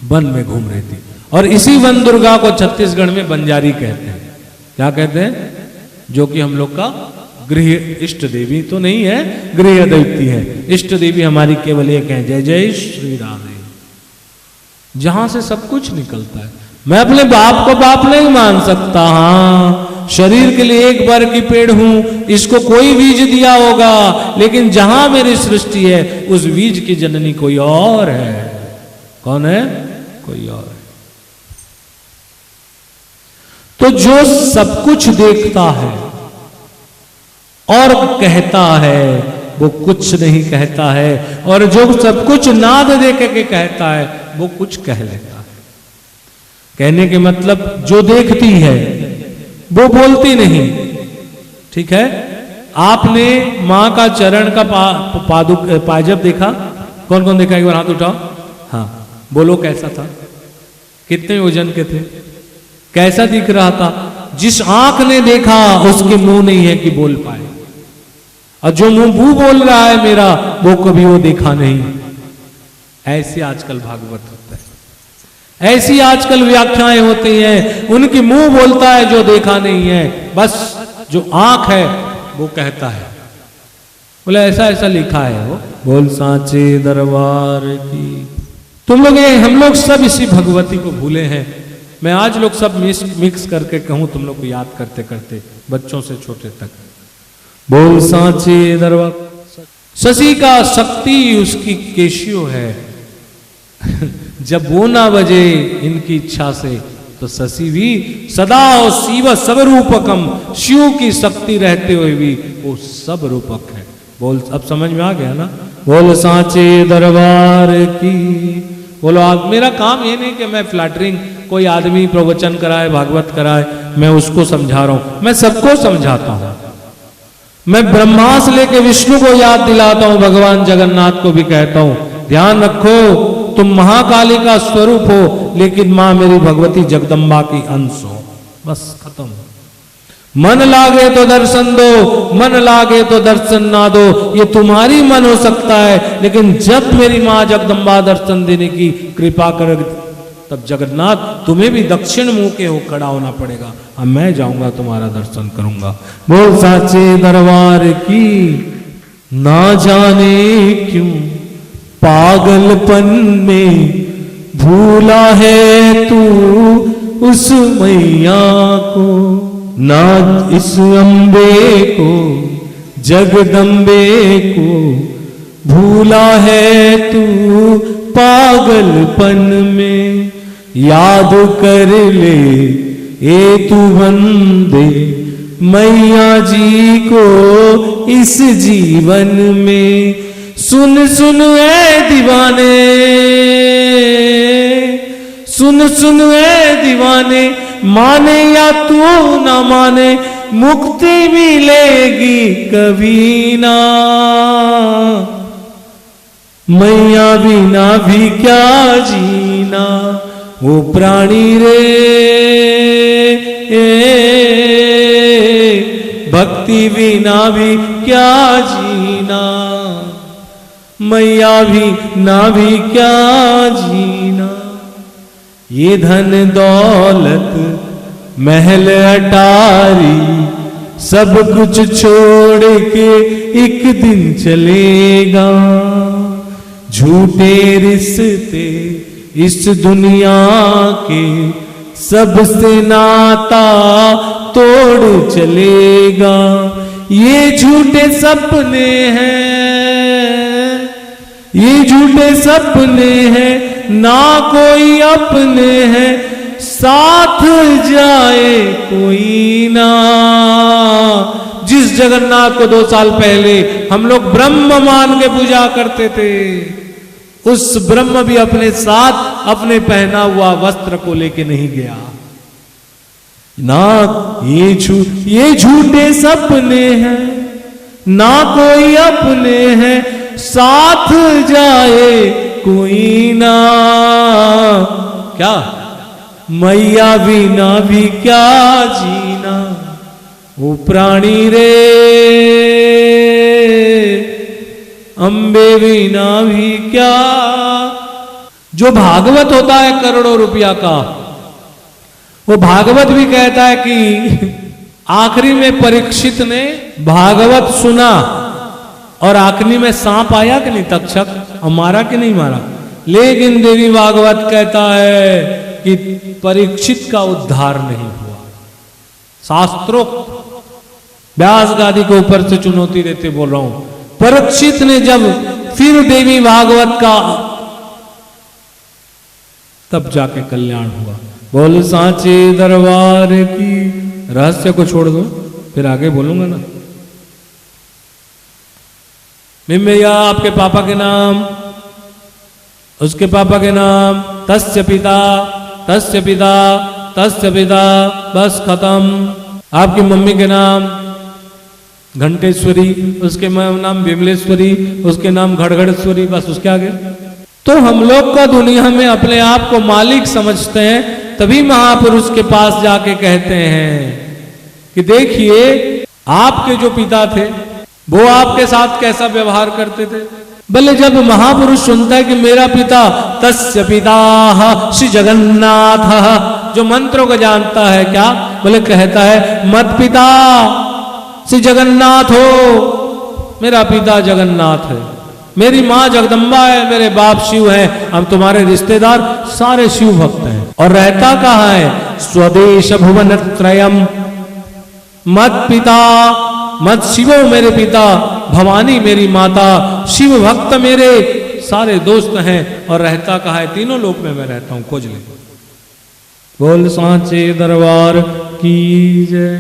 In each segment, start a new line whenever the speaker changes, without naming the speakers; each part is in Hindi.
वन में घूम रही थी। और इसी वन दुर्गा को छत्तीसगढ़ में बंजारी कहते हैं। क्या कहते हैं? जो कि हम लोग का गृह इष्ट देवी तो नहीं है, गृह दैवती है। इष्ट देवी हमारी केवल एक है, जय जय श्री राधे, जहां से सब कुछ निकलता है। मैं अपने बाप को बाप नहीं मान सकता। हाँ, शरीर के लिए एक बार की पेड़ हूं, इसको कोई बीज दिया होगा, लेकिन जहां मेरी सृष्टि है उस बीज की जननी कोई और है। कौन है? कोई और है। तो जो सब कुछ देखता है और कहता है वो कुछ नहीं कहता है, और जो सब कुछ नाद दे के कहता है वो कुछ कह लेता है। कहने के मतलब जो देखती है वो बोलती नहीं। ठीक है? आपने मां का चरण का पादुक पायजब देखा? कौन कौन देखा? एक बार हाथ उठाओ। हाँ, बोलो कैसा था? कितने वजन के थे? कैसा दिख रहा था? जिस आंख ने देखा उसके मुंह नहीं है कि बोल पाए, और जो मुंह बोल रहा है मेरा, वो कभी वो देखा नहीं। ऐसे आजकल भागवत होता है, ऐसी आजकल व्याख्याएं होती हैं। उनकी मुंह बोलता है जो देखा नहीं है, बस जो आंख है वो कहता है। बोले ऐसा ऐसा लिखा है, वो बोल सांचे दरबार की। तुम लोग हम लोग सब इसी भगवती को भूले हैं। मैं आज लोग सब मिक्स करके कहूं तुम लोग को याद करते करते, बच्चों से छोटे तक। बोल सांचे दरबार। शशि का शक्ति उसकी केशियो है। जब वो ना बजे इनकी इच्छा से, तो शशि भी सदा शिव सब रूपकम, शिव की शक्ति रहते हुए भी वो सब रूपक है। बोल, अब समझ में आ गया ना? बोल सांचे दरबार की। बोलो, आज मेरा काम ये नहीं कि मैं फ्लैटरिंग कोई आदमी प्रवचन कराए, भागवत कराए, मैं उसको समझा रहा हूं। मैं सबको समझाता हूं। मैं ब्रह्मा से लेके विष्णु को याद दिलाता हूं, भगवान जगन्नाथ को भी कहता हूं, ध्यान रखो तुम महाकाली का स्वरूप हो, लेकिन मां मेरी भगवती जगदम्बा की अंश हो। बस खत्म। मन लागे तो दर्शन दो, मन लागे तो दर्शन ना दो, ये तुम्हारी मन हो सकता है, लेकिन जब मेरी मां जगदम्बा दर्शन देने की कृपा कर, तब जगन्नाथ तुम्हें भी दक्षिण मुंह के हो खड़ा होना पड़ेगा। अब मैं जाऊंगा तुम्हारा दर्शन करूंगा। बोल साचे दरबार की। ना जाने क्यों पागलपन में भूला है तू उस मैया को, ना इस अम्बे को जगदम्बे को भूला है तू पागलपन में। याद कर ले ए तू बंदे मैया जी को इस जीवन में। सुन सुन ए दीवाने, सुन सुन ए दीवाने, माने या तू ना माने, मुक्ति मिलेगी कभी ना। मैया बिना भी क्या जीना, वो प्राणी रे भक्ति बिना भी क्या जीना, मैया भी ना भी क्या जीना। ये धन दौलत महल अटारी सब कुछ छोड़ के एक दिन चलेगा। झूठे रिश्ते इस दुनिया के सबसे नाता तोड़ चलेगा। ये झूठे सपने हैं, ये झूठे सपने हैं, ना कोई अपने हैं, साथ जाए कोई ना। जिस जगन्नाथ को 2 साल पहले हम लोग ब्रह्म मान के पूजा करते थे, उस ब्रह्म भी अपने साथ अपने पहना हुआ वस्त्र को लेके नहीं गया ना। ये झूठे सपने हैं, ना कोई अपने हैं, साथ जाए कोई ना। क्या मैया बिना भी क्या जीना, वो प्राणी रे अम्बे बिना भी क्या। जो भागवत होता है करोड़ों रुपया का, वो भागवत भी कहता है कि आखिरी में परीक्षित ने भागवत सुना और आखिरी में सांप आया कि नहीं, तक्षक, और मारा कि नहीं मारा। लेकिन देवी भागवत कहता है कि परीक्षित का उद्धार नहीं हुआ। शास्त्रोक्त व्यास गादी के ऊपर से चुनौती देते बोल रहा हूं, परीक्षित ने जब फिर देवी भागवत का, तब जाके कल्याण हुआ। बोल सांचे दरबार की। रहस्य को छोड़ दो, फिर आगे बोलूंगा ना। भैया आपके पापा के नाम, उसके पापा के नाम, तस्य पिता, तस्य पिता, तस्य पिता, बस खत्म। आपकी मम्मी के नाम घंटेश्वरी, उसके नाम विमलेश्वरी, उसके नाम घड़घड़ेश्वरी, बस उसके आगे। तो हम लोग का दुनिया में अपने आप को मालिक समझते हैं, तभी महापुरुष के पास जाके कहते हैं कि देखिए आपके जो पिता थे वो आपके साथ कैसा व्यवहार करते थे। भले जब महापुरुष सुनता है कि मेरा पिता तस्य पिता श्री जगन्नाथ, जो मंत्रों को जानता है, क्या बोले, कहता है मत पिता श्री जगन्नाथ हो, मेरा पिता जगन्नाथ है, मेरी माँ जगदम्बा है, मेरे बाप शिव है, हम तुम्हारे रिश्तेदार सारे शिव भक्त हैं। और रहता कहाँ है, स्वदेश भुवन त्रयम, मत पिता मत शिवो मेरे पिता, भवानी मेरी माता, शिव भक्त मेरे सारे दोस्त हैं। और रहता कहाँ है, तीनों लोक में मैं रहता हूं, खोज ले। बोल सांचे दरबार की जय।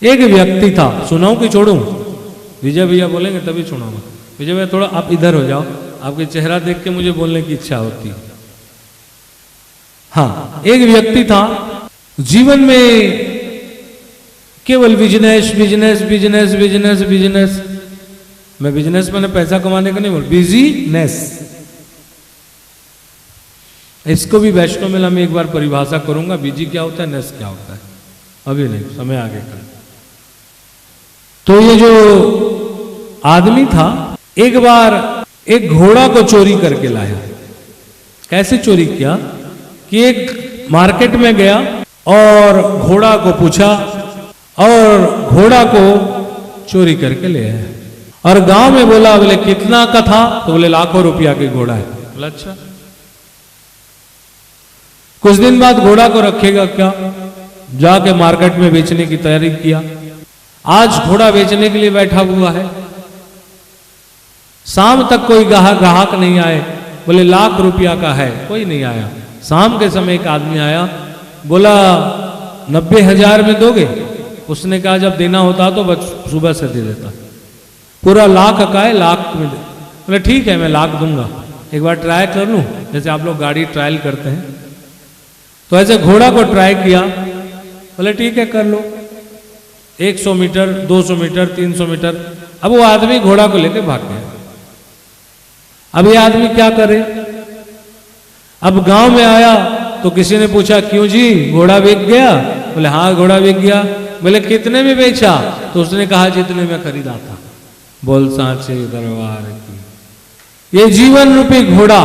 एक व्यक्ति था, सुनाऊं कि छोड़ूं? विजय भैया बोलेंगे तभी सुनाऊंगा। विजय भैया थोड़ा आप इधर हो जाओ, आपके चेहरा देख के मुझे बोलने की इच्छा होती है। हाँ, एक व्यक्ति था, जीवन में केवल business business business business business. मैं बिजनेस मैंने पैसा कमाने का नहीं बोल, बिजीनेस। इसको भी वैष्णव मेला में एक बार परिभाषा करूंगा, बिजी क्या होता है, नेस क्या होता है, अभी नहीं, समय आगे कर। तो ये जो आदमी था, एक बार एक घोड़ा को चोरी करके लाया। कैसे चोरी किया कि एक मार्केट में गया और घोड़ा को पूछा और घोड़ा को चोरी करके ले आया। और गांव में बोला, बोले कितना का था, तो बोले लाखों रुपया की घोड़ा है। बोला अच्छा। कुछ दिन बाद घोड़ा को रखेगा क्या, जाके मार्केट में बेचने की तैयारी किया। आज घोड़ा बेचने के लिए बैठा हुआ है, शाम तक कोई ग्राहक नहीं आए। बोले लाख रुपया का है, कोई नहीं आया। शाम के समय एक आदमी आया, बोला 90,000 में दोगे? उसने कहा जब देना होता तो बस सुबह से दे देता। पूरा लाख का है, लाख में दे। बोले ठीक है, मैं लाख दूंगा, एक बार ट्राई कर लूं, जैसे आप लोग गाड़ी ट्रायल करते हैं। तो ऐसे घोड़ा को ट्राई किया। बोले ठीक है, कर लो। 100 मीटर, 200 मीटर, 300 मीटर। अब वो आदमी घोड़ा को लेकर भाग गया। अब ये आदमी क्या करे? अब गांव में आया तो किसी ने पूछा, क्यों जी, घोड़ा बिक गया? बोले हाँ, घोड़ा बिक गया। बोले कितने में बेचा? तो उसने कहा जितने में खरीदा था। बोल सांचे दरबार की। ये जीवन रूपी घोड़ा,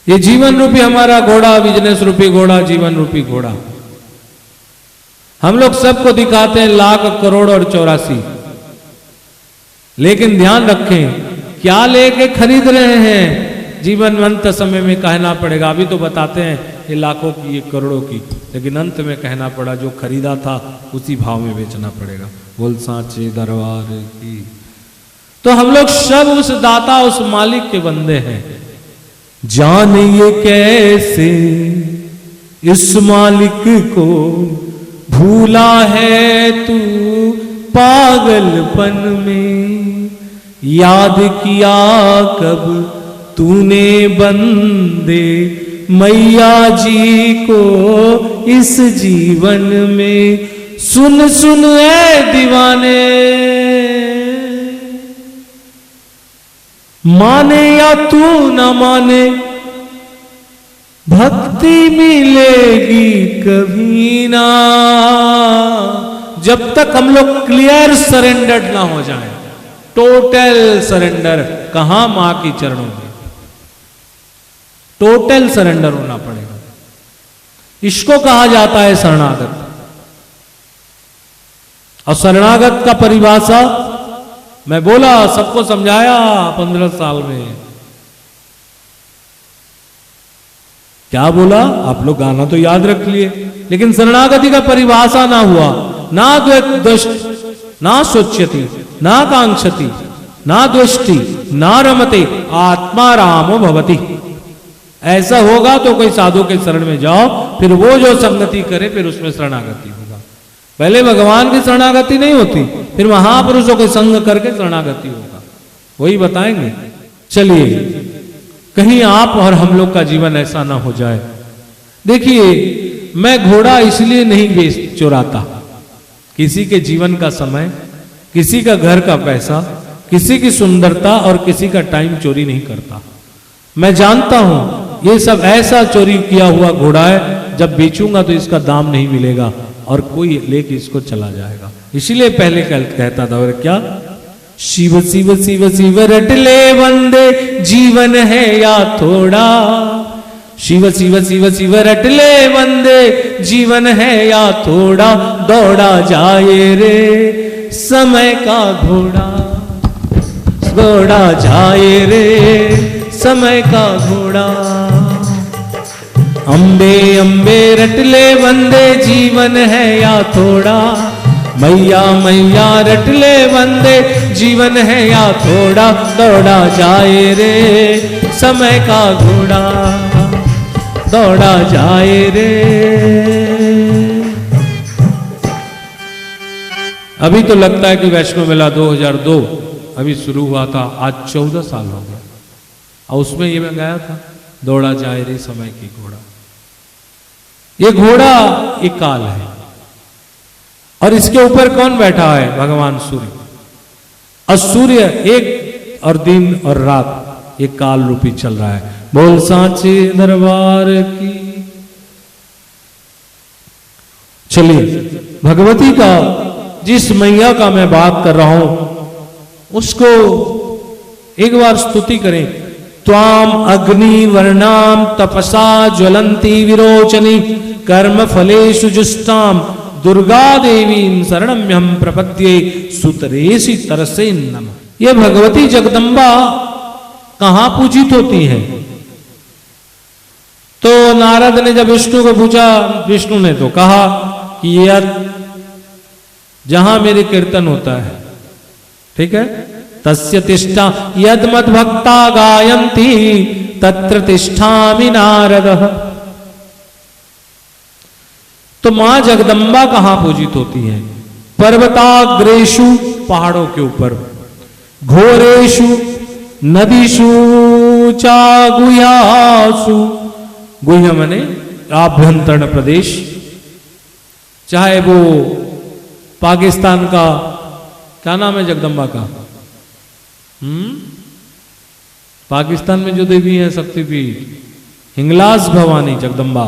ये जीवन रूपी हमारा घोड़ा, बिजनेस रूपी घोड़ा, जीवन रूपी घोड़ा। हम लोग सबको दिखाते हैं लाख, करोड़ और 84, लेकिन ध्यान रखें क्या लेके खरीद रहे हैं। जीवन अंत समय में कहना पड़ेगा। अभी तो बताते हैं ये लाखों की, ये करोड़ों की, लेकिन अंत में कहना पड़ा जो खरीदा था उसी भाव में बेचना पड़ेगा। बोल सांचे दरबार की। तो हम लोग सब उस दाता, उस मालिक के बंदे हैं। जानिए कैसे इस मालिक को भूला है तू पागलपन में, याद किया कब तूने बंदे मैया जी को इस जीवन में। सुन सुन ऐ दीवाने, माने या तू न माने, भक्ति मिलेगी कभी ना, जब तक हम लोग क्लियर सरेंडर्ड ना हो जाएं। टोटल सरेंडर कहां? मां की चरणों में। टोटल सरेंडर होना पड़ेगा। इसको कहा जाता है शरणागत। और शरणागत का परिभाषा मैं बोला, सबको समझाया 15 साल में। क्या बोला आप लोग, गाना तो याद रख लिए, लेकिन शरणागति का परिभाषा ना हुआ। ना द्वेष्ट, ना सोच्यति, ना कांक्षति, ना द्वेष्टि, ना रमते, आत्मा रामो भवति। ऐसा होगा तो कोई साधु के शरण में जाओ, फिर वो जो संगति करे फिर उसमें शरणागति होगा। पहले भगवान की शरणागति नहीं होती, फिर महापुरुषों के संग करके शरणागति होगा। वही बताएंगे। चलिए, कहीं आप और हम लोग का जीवन ऐसा ना हो जाए। देखिए, मैं घोड़ा इसलिए नहीं बेच चुराता, किसी के जीवन का समय, किसी का घर का पैसा, किसी की सुंदरता और किसी का टाइम चोरी नहीं करता। मैं जानता हूं ये सब ऐसा चोरी किया हुआ घोड़ा है, जब बेचूंगा तो इसका दाम नहीं मिलेगा और कोई लेके इसको चला जाएगा। इसीलिए पहले कहता था, और क्या, शिव शिव शिव शिव रटले वंदे, जीवन है या थोड़ा। शिव शिव शिव शिव रटले वंदे, जीवन है या थोड़ा। दौड़ा जाए रे समय का घोड़ा, दौड़ा जाए रे समय का घोड़ा। अम्बे अम्बे रटले वंदे, जीवन है या थोड़ा। मैया मैया रटले वंदे, जीवन है या थोड़ा। दौड़ा जाए रे समय का घोड़ा, दौड़ा जाए रे। अभी तो लगता है कि वैष्णो मेला 2002 अभी शुरू हुआ था, आज 14 साल हो गया। और उसमें ये मैं गया था, दौड़ा जाए रे समय की घोड़ा। ये घोड़ा एक काल है, और इसके ऊपर कौन बैठा है? भगवान सूर्य। और सूर्य एक और दिन और रात ये काल रूपी चल रहा है। बोल सांचे दरबार की। चलिए, भगवती का, जिस मैया का मैं बात कर रहा हूं, उसको एक बार स्तुति करें। त्वाम अग्नि वर्णाम तपसा ज्वलंती विरोचनी, कर्म फलेषु जुष्टाम दुर्गा देवी शरणम्यहम प्रपद्ये, सुतरेसी तरसे नमः। ये भगवती जगदम्बा कहां पूजित होती है? तो नारद ने जब विष्णु को पूछा, विष्णु ने तो कहा कि यह जहां मेरे कीर्तन होता है, ठीक है, तस्य तिष्ठा यद मद भक्ता गायन्ति तत्र तिष्ठामि नारदः। तो मां जगदम्बा कहां पूजित होती है? पर्वताग्रेषु, पहाड़ों के ऊपर, घोरेषु नदीषु चा गुह्यासु, गुह्य माने आभ्यंतरण प्रदेश, चाहे वो पाकिस्तान का, क्या नाम है जगदम्बा का? पाकिस्तान में जो देवी है शक्तिपीठ, हिंगलाज भवानी जगदम्बा।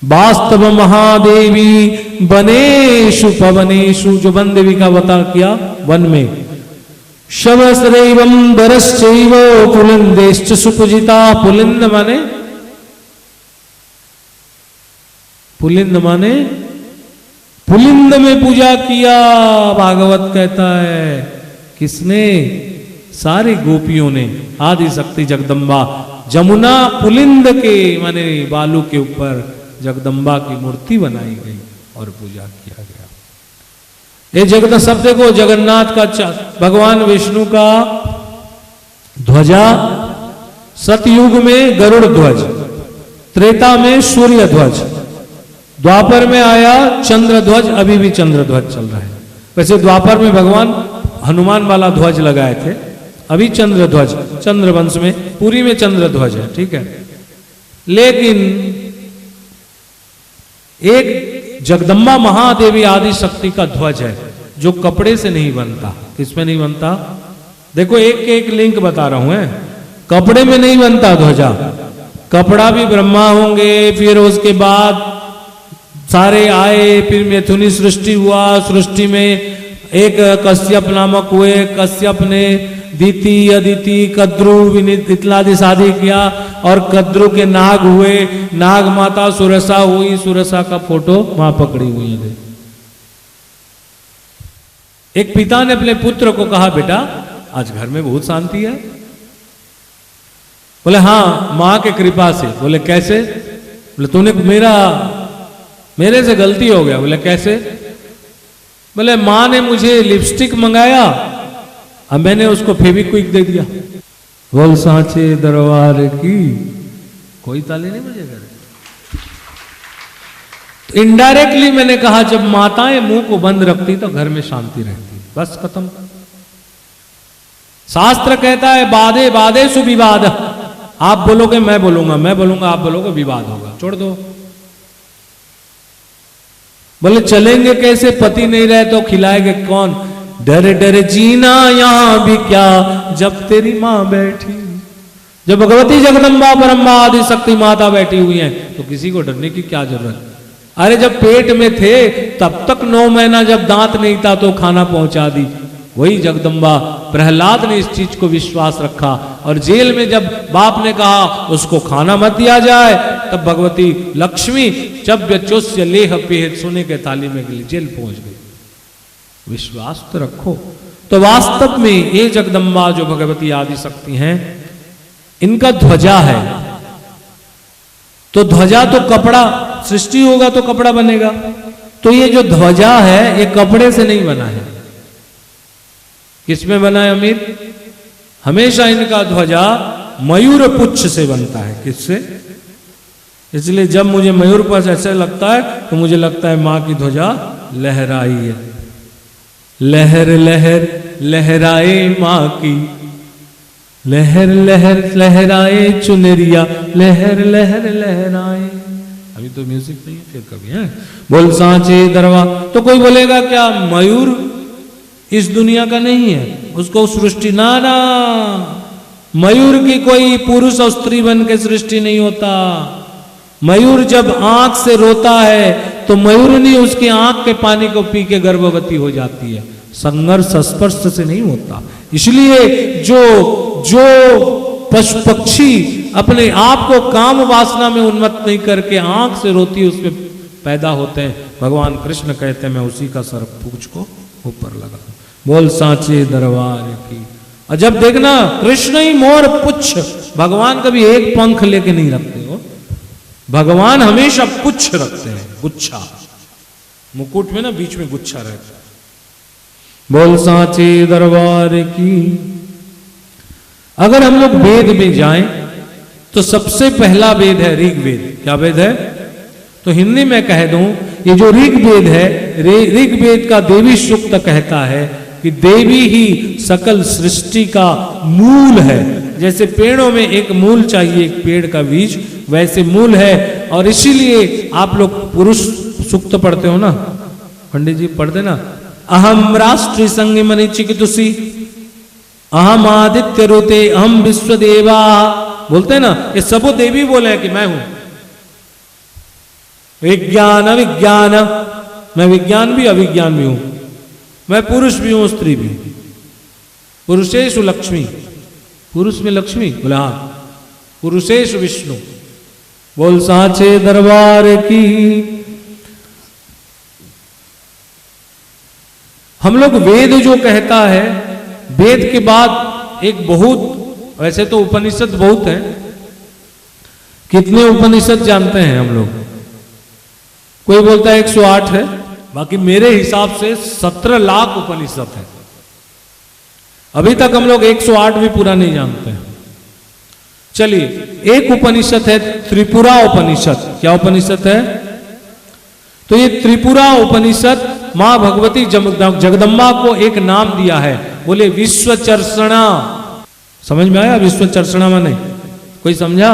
वास्तव महादेवी वनेषु पवनेषु, जो वन देवी का अवतार किया वन में। शवस्रैवं वरश्चैव पुलिंदेश्च सुपूजिता, पुलिंद माने, पुलिंद माने पुलिंद में पूजा किया। भागवत कहता है, किसने? सारी गोपियों ने। आदि शक्ति जगदम्बा, जमुना पुलिंद के माने बालू के ऊपर जगदम्बा की मूर्ति बनाई गई और पूजा किया गया। ये जगन्नाथ शब्द को, जगन्नाथ का भगवान विष्णु का ध्वजा, सतयुग में गरुड़ ध्वज, त्रेता में सूर्य ध्वज, द्वापर में आया चंद्र ध्वज, अभी भी चंद्र ध्वज चल रहा है। वैसे द्वापर में भगवान हनुमान वाला ध्वज लगाए थे, अभी चंद्र ध्वज, चंद्र वंश में पूरी में चंद्र ध्वज है, ठीक है। लेकिन एक जगदम्बा महादेवी आदि शक्ति का ध्वज है जो कपड़े से नहीं बनता। किसमें नहीं बनता? देखो, एक लिंक बता रहा हूं, कपड़े में नहीं बनता ध्वजा। कपड़ा भी ब्रह्मा होंगे, फिर उसके बाद सारे आए, फिर मिथुनी सृष्टि हुआ, सृष्टि में एक कश्यप नामक हुए, कश्यप ने दीति अदिति कद्रु विनित इत्यादि शादी किया और कद्रु के नाग हुए, नाग माता सुरसा हुई, सुरसा का फोटो वहां पकड़ी हुई है। एक पिता ने अपने पुत्र को कहा, बेटा आज घर में बहुत शांति है। बोले हाँ मां के कृपा से। बोले कैसे? बोले तूने मेरे से गलती हो गया। बोले कैसे? बोले मां ने मुझे लिपस्टिक मंगाया, अब मैंने उसको फेविक्विक दे दिया। बोल सांचे दरबार की कोई ताली नहीं बजेगा। तो इनडायरेक्टली मैंने कहा जब माताएं मुंह को बंद रखती तो घर में शांति रहती। बस खत्म। शास्त्र कहता है बाधे बाधे सुविवाद। आप बोलोगे मैं बोलूंगा, मैं बोलूंगा आप बोलोगे, विवाद होगा, छोड़ दो। बोले चलेंगे कैसे? पति नहीं रहे तो खिलाएंगे कौन? डर डर जीना यहां भी क्या जब तेरी मां बैठी। जब भगवती जगदम्बा परम्बा आदि शक्ति माता बैठी हुई हैं तो किसी को डरने की क्या जरूरत? अरे जब पेट में थे तब तक 9 महीना जब दांत नहीं था तो खाना पहुंचा दी। वही जगदम्बा। प्रहलाद ने इस चीज को विश्वास रखा और जेल में जब बाप ने कहा उसको खाना मत दिया जाए तब भगवती लक्ष्मी चव्यचोस्य लेह पेह सोने के थाली में गई, जेल पहुंच गई। विश्वास तो रखो। तो वास्तव में ये जगदम्बा जो भगवती आदि शक्ति हैं इनका ध्वजा है। तो ध्वजा तो कपड़ा, सृष्टि होगा तो कपड़ा बनेगा। तो ये जो ध्वजा है ये कपड़े से नहीं बना है। किसमें बना है अमीर? हमेशा इनका ध्वजा मयूर पुच्छ से बनता है। किससे? इसलिए जब मुझे मयूर पुच्छ ऐसा लगता है तो मुझे लगता है मां की ध्वजा लहराई है। लहर लहर लहराए मां की, लहर लहर लहराए चुनरिया, लहर लहर लहराए। अभी तो म्यूजिक नहीं है, फिर कभी है। बोल सांचे दरबार। तो कोई बोलेगा क्या मयूर इस दुनिया का नहीं है, उसको सृष्टि ना मयूर की कोई पुरुष और स्त्री बन के सृष्टि नहीं होता। मयूर जब आंख से रोता है तो मयूरनी उसकी आंख के पानी को पी के गर्भवती हो जाती है। संघर्ष स्पर्श से नहीं होता। इसलिए जो पशु पक्षी अपने आप को काम वासना में उन्मत्त नहीं करके आंख से रोती उसमें पैदा होते हैं। भगवान कृष्ण कहते हैं मैं उसी का सर पूछ को ऊपर लगा। बोल सांचे दरबार की। और जब देखना कृष्ण ही मोर पुच्छ, भगवान कभी एक पंख लेके नहीं रखते हो, भगवान हमेशा पुच्छ रखते हैं, गुच्छा। मुकुट में ना बीच में गुच्छा रहता है। बोल सांचे दरबार की। अगर हम लोग वेद में जाएं तो सबसे पहला वेद है ऋग्वेद। क्या वेद है? तो हिंदी में कह दूं ये जो ऋग्वेद है, ऋग्वेद का देवी सूक्त कहता है कि देवी ही सकल सृष्टि का मूल है। जैसे पेड़ों में एक मूल चाहिए, एक पेड़ का बीज, वैसे मूल है। और इसीलिए आप लोग पुरुष सूक्त पढ़ते हो ना, पंडित जी पढ़ते ना, अहम राष्ट्रीय संग मनिचिकितुषी, अहम आदित्य रुते, अहम विश्व देवा, बोलते हैं ना, ये सबो देवी बोले कि मैं हूं। विज्ञान अविज्ञान, मैं विज्ञान भी अविज्ञान भी हूं, मैं पुरुष भी हूं स्त्री भी। पुरुषेषु लक्ष्मी, पुरुष में लक्ष्मी, बोला हाँ, पुरुषेषु विष्णु। बोल सांचे दरबार की। हम लोग वेद जो कहता है, वेद के बाद एक बहुत, वैसे तो उपनिषद बहुत है। कितने उपनिषद जानते हैं हम लोग? कोई बोलता है 108 है, बाकी मेरे हिसाब से 17 लाख उपनिषद है। अभी तक हम लोग 108 भी पूरा नहीं जानते हैं। चलिए, एक उपनिषद है त्रिपुरा उपनिषद। क्या उपनिषद है? तो ये त्रिपुरा उपनिषद मां भगवती जगदम्बा को एक नाम दिया है। बोले विश्वचर्षणा। समझ में आया विश्वचर्षणा माने? कोई समझा?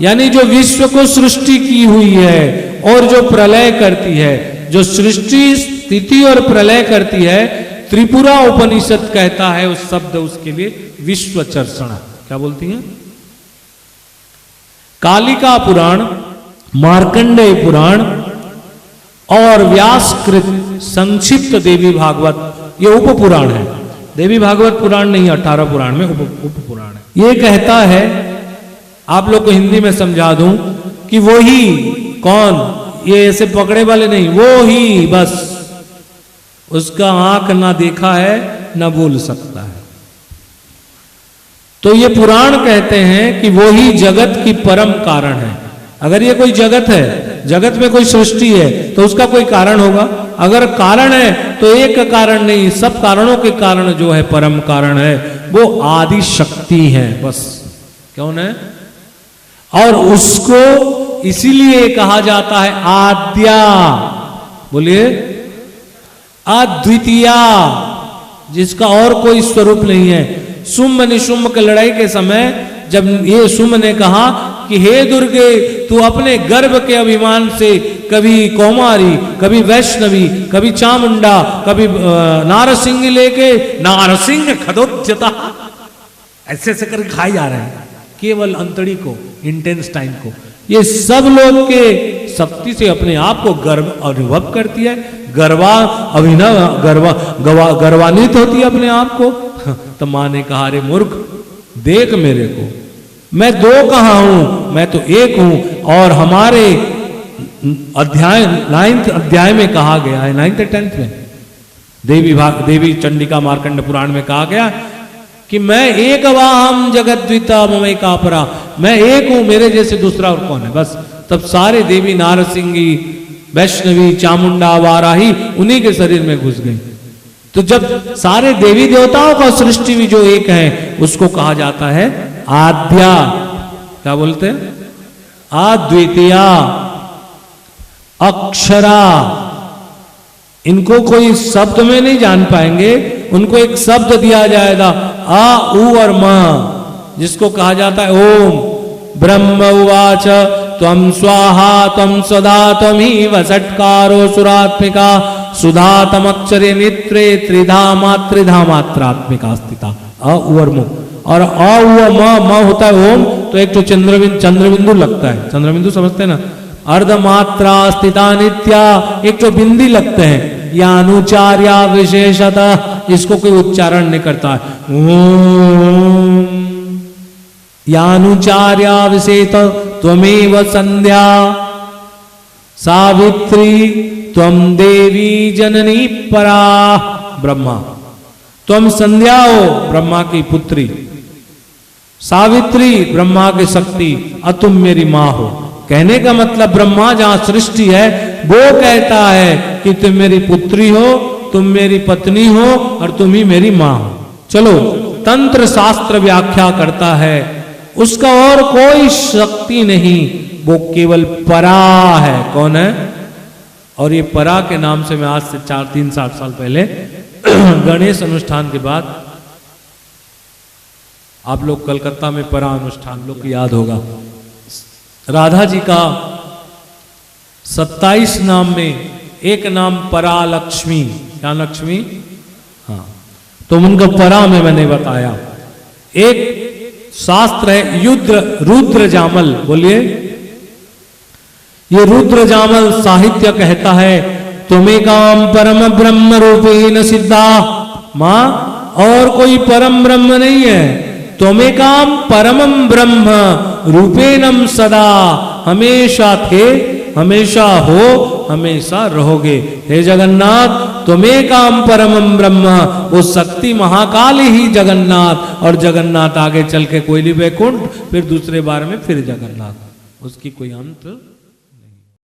यानी जो विश्व को सृष्टि की हुई है और जो प्रलय करती है, जो सृष्टि स्थिति और प्रलय करती है, त्रिपुरा उपनिषद कहता है उस शब्द उसके लिए विश्वचर्षणा। क्या बोलती हैं? कालिका पुराण, मार्कंडेय पुराण और व्यासकृत संक्षिप्त देवी भागवत, ये उप पुराण है। देवी भागवत पुराण नहीं, 18 पुराण में उप पुराण है। ये कहता है, आप लोग को हिंदी में समझा दूं कि वो ही कौन, ये ऐसे पकड़े वाले नहीं, वो ही बस, उसका आंख ना देखा है ना बोल सकता है। तो ये पुराण कहते हैं कि वो ही जगत की परम कारण है। अगर ये कोई जगत है, जगत में कोई सृष्टि है, तो उसका कोई कारण होगा। अगर कारण है तो एक का कारण नहीं, सब कारणों के कारण जो है परम कारण है, वो आदि शक्ति है, बस। कौन है? और उसको इसीलिए कहा जाता है आद्या, बोलिए, अद्वितीया, जिसका और कोई स्वरूप नहीं है। शुंभ निशुंभ की लड़ाई के समय जब ये शुंभ ने कहा कि हे दुर्गे, तू अपने गर्भ के अभिमान से कभी कौमारी, कभी वैष्णवी, कभी चामुंडा, कभी नारसिंह लेके, नारसिंह खदोद्यता, ऐसे ऐसे करके खाई जा रहे हैं केवल अंतड़ी को, इंटेंस्टाइन को। ये सब लोग के शक्ति से अपने आप को गर्व अनुभव करती है, गर्वान्वित होती है अपने आप को। तो मां ने कहा, रे मूर्ख, देख मेरे को, मैं दो कहाँ हूं, मैं तो एक हूं। और हमारे अध्याय 9th अध्याय में कहा गया है, 9th 10th में देवी चंडिका मार्कंड पुराण में कहा गया कि मैं एक वाहम जगद्विता ममैका परा, मैं एक हूं, मेरे जैसे दूसरा और कौन है, बस। तब सारे देवी नारसिंगी, वैष्णवी, चामुंडा, वाराही उन्हीं के शरीर में घुस गई। तो जब सारे देवी देवताओं का सृष्टि भी जो एक है, उसको कहा जाता है आद्या। क्या बोलते हैं? अद्वितीया, अक्षरा। इनको कोई शब्द में नहीं जान पाएंगे, उनको एक शब्द दिया जाएगा, आ, उ और म, जिसको कहा जाता है ओम। ब्रह्म उवाच त्वं स्वाहा त्वं सदा त्वमिव षट्कारो सुरात्मिका सुधा तमक्षरे नित्रे त्रिधा मात्रात्मिका स्थिता। अ उ और मु, और अ उ म होता है ओम, तो एक तो चंद्रबिंदु लगता है, चंद्रबिंदु समझते हैं ना, अर्धमात्रा स्थिता नित्या, एक तो बिंदी लगते हैं, या अनुचार्या विशेषतः, इसको कोई उच्चारण नहीं करता है, ओम। यानुचार्या विशेष त्वमेव संध्या सावित्री त्वं देवी जननी परा। ब्रह्मा, तुम संध्या हो, ब्रह्मा की पुत्री, सावित्री ब्रह्मा की शक्ति, और तुम मेरी मां हो। कहने का मतलब ब्रह्मा जहां सृष्टि है वो कहता है कि तुम मेरी पुत्री हो, तुम मेरी पत्नी हो, और तुम ही मेरी मां हो। चलो, तंत्र शास्त्र व्याख्या करता है उसका और कोई शक्ति नहीं, वो केवल परा है। कौन है? और ये परा के नाम से मैं आज से 360 साल पहले गणेश अनुष्ठान के बाद, आप लोग कलकत्ता में परा अनुष्ठान लोग को याद होगा, राधा जी का 27 नाम में एक नाम परा लक्ष्मी। क्या लक्ष्मी? हाँ, तो उनका परा में मैंने बताया। एक शास्त्र है रुद्र जामल, बोलिए, ये रुद्र जामल साहित्य कहता है, त्वमेकाम परम ब्रह्म रूपेण सिद्धा। मां, और कोई परम ब्रह्म नहीं है, त्वमेकाम परमम ब्रह्म रूपेणम सदा, हमेशा थे, हमेशा हो, हमेशा रहोगे। हे जगन्नाथ, त्वमेकाम परमम ब्रह्म, वो शक्ति महाकाली ही जगन्नाथ, और जगन्नाथ आगे चल के कोयली वैकुंठ, फिर दूसरे बार में फिर जगन्नाथ, उसकी कोई अंत